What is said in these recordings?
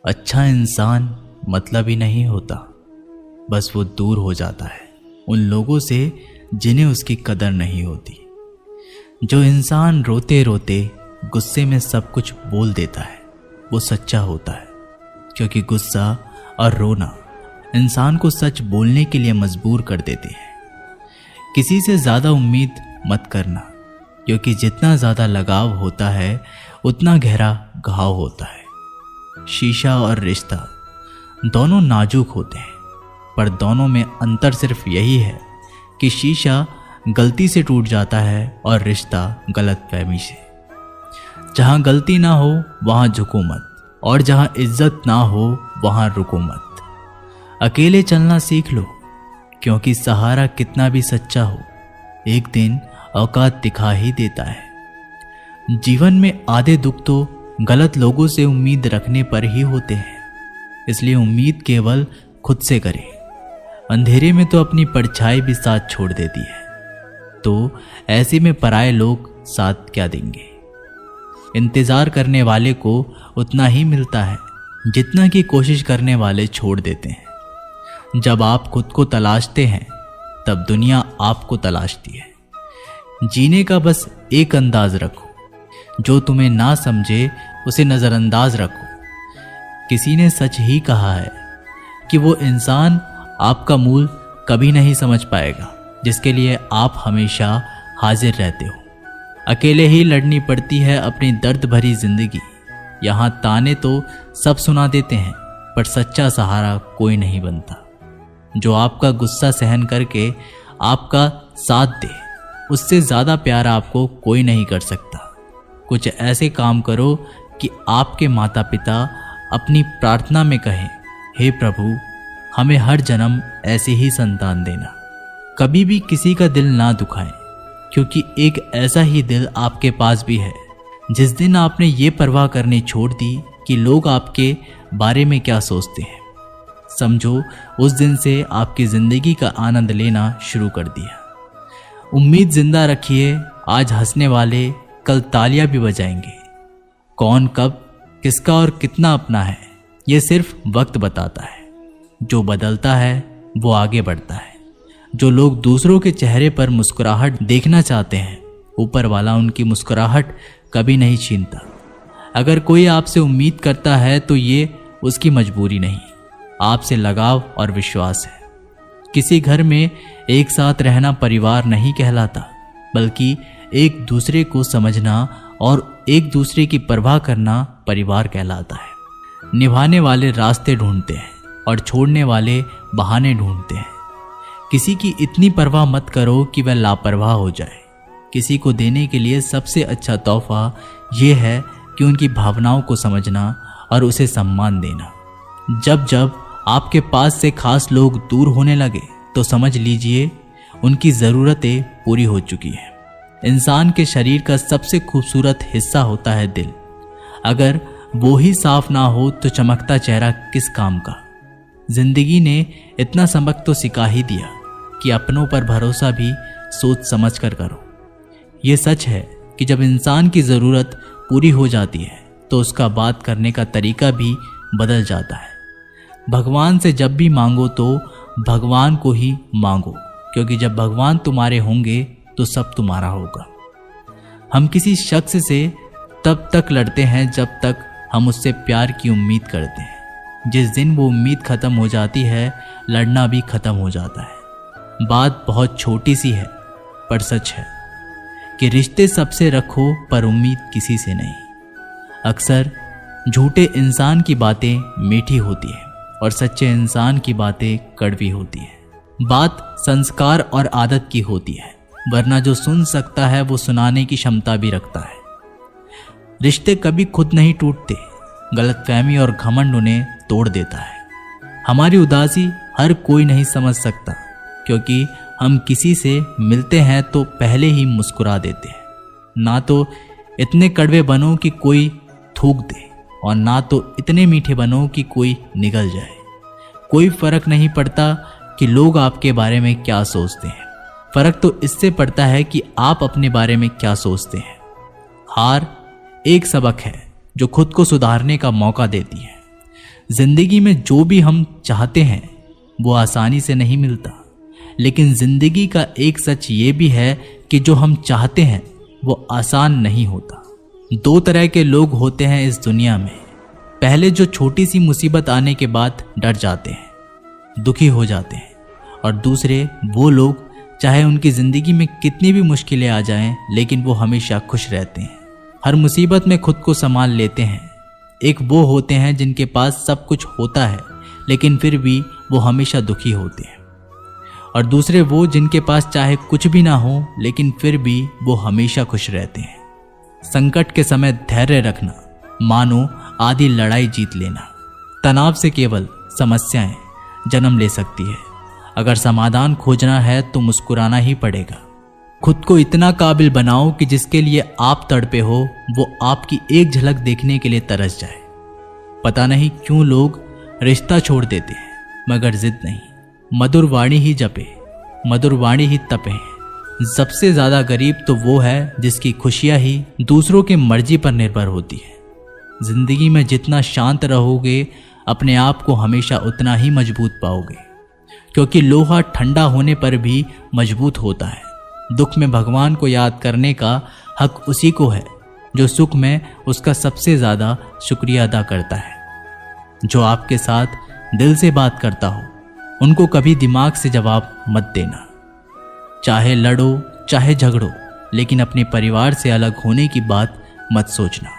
अच्छा इंसान मतलब ही नहीं होता, बस वो दूर हो जाता है उन लोगों से जिन्हें उसकी कदर नहीं होती। जो इंसान रोते रोते गुस्से में सब कुछ बोल देता है वो सच्चा होता है, क्योंकि गुस्सा और रोना इंसान को सच बोलने के लिए मजबूर कर देते हैं। किसी से ज़्यादा उम्मीद मत करना, क्योंकि जितना ज़्यादा लगाव होता है उतना गहरा घाव होता है। शीशा और रिश्ता दोनों नाजुक होते हैं, पर दोनों में अंतर सिर्फ यही है कि शीशा गलती से टूट जाता है और रिश्ता गलतफहमी से। जहाँ गलती ना हो वहाँ झुको मत, और जहाँ इज्जत ना हो वहाँ रुको मत। अकेले चलना सीख लो, क्योंकि सहारा कितना भी सच्चा हो एक दिन औकात दिखा ही देता है। जीवन में आधे दुख तो गलत लोगों से उम्मीद रखने पर ही होते हैं, इसलिए उम्मीद केवल खुद से करें। अंधेरे में तो अपनी परछाई भी साथ छोड़ देती है, तो ऐसे में पराये लोग साथ क्या देंगे। इंतजार करने वाले को उतना ही मिलता है जितना कि कोशिश करने वाले छोड़ देते हैं। जब आप खुद को तलाशते हैं तब दुनिया आपको तलाशती है। जीने का बस एक अंदाज रखो, जो तुम्हें ना समझे उसे नज़रअंदाज रखो। किसी ने सच ही कहा है कि वो इंसान आपका मूल कभी नहीं समझ पाएगा जिसके लिए आप हमेशा हाजिर रहते हो। अकेले ही लड़नी पड़ती है अपनी दर्द भरी जिंदगी। यहाँ ताने तो सब सुना देते हैं, पर सच्चा सहारा कोई नहीं बनता। जो आपका गुस्सा सहन करके आपका साथ दे, उससे ज़्यादा प्यार आपको कोई नहीं कर सकता। कुछ ऐसे काम करो कि आपके माता पिता अपनी प्रार्थना में कहें, हे प्रभु हमें हर जन्म ऐसे ही संतान देना। कभी भी किसी का दिल ना दुखाएं, क्योंकि एक ऐसा ही दिल आपके पास भी है। जिस दिन आपने ये परवाह करनी छोड़ दी कि लोग आपके बारे में क्या सोचते हैं, समझो उस दिन से आपकी ज़िंदगी का आनंद लेना शुरू कर दिया। उम्मीद जिंदा रखिए, आज हंसने वाले कल तालियां भी बजाएंगे। कौन कब किसका और कितना अपना है ये सिर्फ वक्त बताता है। जो बदलता है वो आगे बढ़ता है। जो लोग दूसरों के चेहरे पर मुस्कुराहट देखना चाहते हैं, ऊपर वाला उनकी मुस्कुराहट कभी नहीं छीनता। अगर कोई आपसे उम्मीद करता है तो ये उसकी मजबूरी नहीं, आपसे लगाव और विश्वास है। किसी घर में एक साथ रहना परिवार नहीं कहलाता, बल्कि एक दूसरे को समझना और एक दूसरे की परवाह करना परिवार कहलाता है। निभाने वाले रास्ते ढूंढते हैं और छोड़ने वाले बहाने ढूंढते हैं। किसी की इतनी परवाह मत करो कि वह लापरवाह हो जाए। किसी को देने के लिए सबसे अच्छा तोहफा यह है कि उनकी भावनाओं को समझना और उसे सम्मान देना। जब जब आपके पास से खास लोग दूर होने लगे तो समझ लीजिए उनकी ज़रूरतें पूरी हो चुकी हैं। इंसान के शरीर का सबसे खूबसूरत हिस्सा होता है दिल। अगर वो ही साफ ना हो तो चमकता चेहरा किस काम का। जिंदगी ने इतना सबक तो सिखा ही दिया कि अपनों पर भरोसा भी सोच समझ कर करो। ये सच है कि जब इंसान की ज़रूरत पूरी हो जाती है तो उसका बात करने का तरीका भी बदल जाता है। भगवान से जब भी मांगो तो भगवान को ही मांगो, क्योंकि जब भगवान तुम्हारे होंगे तो सब तुम्हारा होगा। हम किसी शख्स से तब तक लड़ते हैं जब तक हम उससे प्यार की उम्मीद करते हैं। जिस दिन वो उम्मीद खत्म हो जाती है, लड़ना भी खत्म हो जाता है। बात बहुत छोटी सी है पर सच है कि रिश्ते सबसे रखो पर उम्मीद किसी से नहीं। अक्सर झूठे इंसान की बातें मीठी होती है और सच्चे इंसान की बातें कड़वी होती है। बात संस्कार और आदत की होती है, वरना जो सुन सकता है वो सुनाने की क्षमता भी रखता है। रिश्ते कभी खुद नहीं टूटते, गलतफहमी और घमंड उन्हें तोड़ देता है। हमारी उदासी हर कोई नहीं समझ सकता, क्योंकि हम किसी से मिलते हैं तो पहले ही मुस्कुरा देते हैं। ना तो इतने कड़वे बनो कि कोई थूक दे, और ना तो इतने मीठे बनो कि कोई निगल जाए। कोई फर्क नहीं पड़ता कि लोग आपके बारे में क्या सोचते हैं, फर्क तो इससे पड़ता है कि आप अपने बारे में क्या सोचते हैं। हार एक सबक है जो खुद को सुधारने का मौका देती है। जिंदगी में जो भी हम चाहते हैं वो आसानी से नहीं मिलता, लेकिन जिंदगी का एक सच ये भी है कि जो हम चाहते हैं वो आसान नहीं होता। दो तरह के लोग होते हैं इस दुनिया में। पहले जो छोटी सी मुसीबत आने के बाद डर जाते हैं, दुखी हो जाते हैं, और दूसरे वो लोग चाहे उनकी ज़िंदगी में कितनी भी मुश्किलें आ जाएं, लेकिन वो हमेशा खुश रहते हैं, हर मुसीबत में खुद को संभाल लेते हैं। एक वो होते हैं जिनके पास सब कुछ होता है लेकिन फिर भी वो हमेशा दुखी होते हैं, और दूसरे वो जिनके पास चाहे कुछ भी ना हो लेकिन फिर भी वो हमेशा खुश रहते हैं। संकट के समय धैर्य रखना मानो आधी लड़ाई जीत लेना। तनाव से केवल समस्याएं जन्म ले सकती है। अगर समाधान खोजना है तो मुस्कुराना ही पड़ेगा। खुद को इतना काबिल बनाओ कि जिसके लिए आप तड़पे हो वो आपकी एक झलक देखने के लिए तरस जाए। पता नहीं क्यों लोग रिश्ता छोड़ देते हैं, मगर जिद नहीं। मधुर वाणी ही जपे, मधुर वाणी ही तपे। सबसे ज्यादा गरीब तो वो है जिसकी खुशियां ही दूसरों की मर्जी पर निर्भर होती है। जिंदगी में जितना शांत रहोगे अपने आप को हमेशा उतना ही मजबूत पाओगे, क्योंकि लोहा ठंडा होने पर भी मजबूत होता है। दुख में भगवान को याद करने का हक उसी को है जो सुख में उसका सबसे ज्यादा शुक्रिया अदा करता है। जो आपके साथ दिल से बात करता हो उनको कभी दिमाग से जवाब मत देना। चाहे लड़ो चाहे झगड़ो, लेकिन अपने परिवार से अलग होने की बात मत सोचना,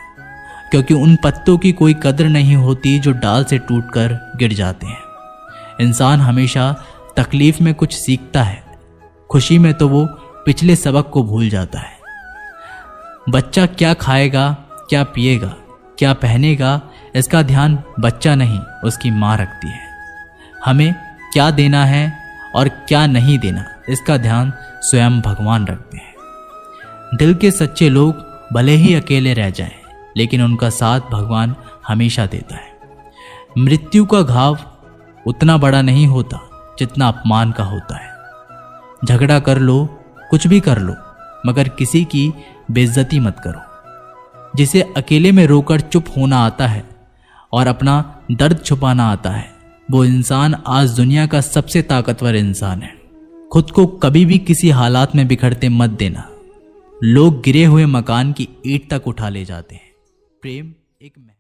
क्योंकि उन पत्तों की कोई कदर नहीं होती जो डाल से टूटकर गिर जाते हैं। इंसान हमेशा तकलीफ में कुछ सीखता है, खुशी में तो वो पिछले सबक को भूल जाता है। बच्चा क्या खाएगा, क्या पिएगा, क्या पहनेगा, इसका ध्यान बच्चा नहीं उसकी माँ रखती है। हमें क्या देना है और क्या नहीं देना, इसका ध्यान स्वयं भगवान रखते हैं। दिल के सच्चे लोग भले ही अकेले रह जाएं, लेकिन उनका साथ भगवान हमेशा देता है। मृत्यु का घाव उतना बड़ा नहीं होता जितना अपमान का होता है। झगड़ा कर लो, कुछ भी कर लो, मगर किसी की बेइज्जती मत करो। जिसे अकेले में रोकर चुप होना आता है और अपना दर्द छुपाना आता है, वो इंसान आज दुनिया का सबसे ताकतवर इंसान है। खुद को कभी भी किसी हालात में बिखरते मत देना। लोग गिरे हुए मकान की ईंट तक उठा ले जाते हैं। प्रेम एक